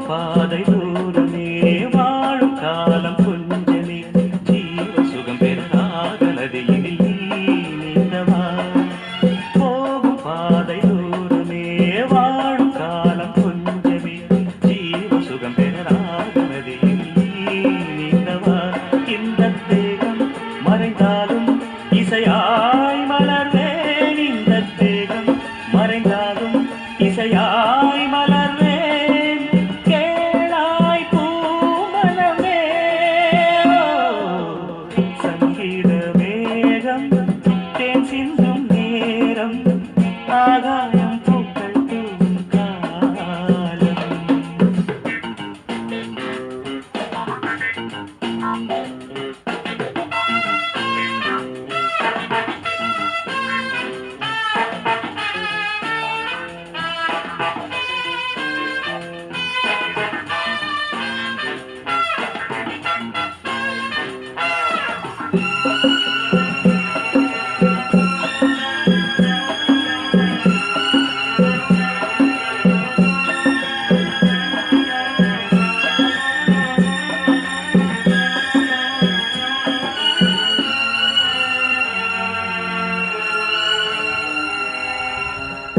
பாதை தூரமே வாழும் காலம் கொஞ்சமே ஜீவ சுகம் பெறாதலதியில் நீந்தவா போகும் பாதை தூரமே வாழும் காலம் கொஞ்சமே ஜீவ சுகம் பெறாதலதியில் நீந்தவா இந்த தேகம் மறைந்தாலும் இசையாய் மலர்வேன் இந்த தேகம் மறைந்தாலும் இசையாய் மலர்வேன் ஆகாயம் பூக்கள் தூவும் காலம்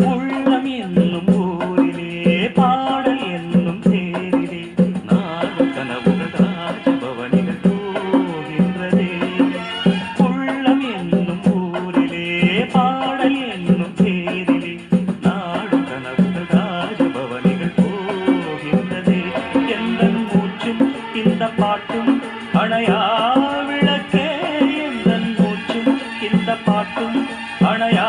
உள்ளம் என்னும் ஊரிலே பாடல் என்னும் தேரிலே நாடு கனவுகள் ராஜபவனிகள் போகின்றதே உள்ளம் என்னும் ஊரிலே பாடல் என்னும் தேரிலே நாடு கனவுகள் ராஜபவனிகள் போகின்றதே எந்தன் மூச்சும் இந்த பாட்டும் அணையா விளக்கே எந்தன் மூச்சும் இந்த பாட்டும் அணையா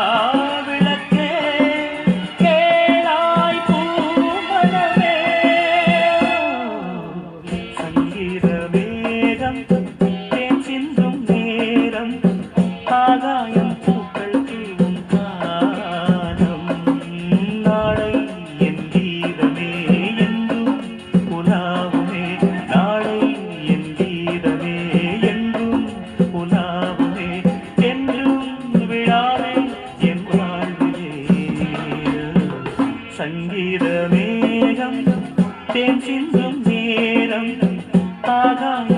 ஆகாயம் பூக்கள் தூவும் காலம் நாளை என் கீதமே என்றும் உலாவுமே நாளை என் கீதமே என்றும் உலாவுமே என்றும் விழாவே என் வாழ்விலே சங்கீத மேகம் தேன் சிந்தும் நேரம் ஆகாயம்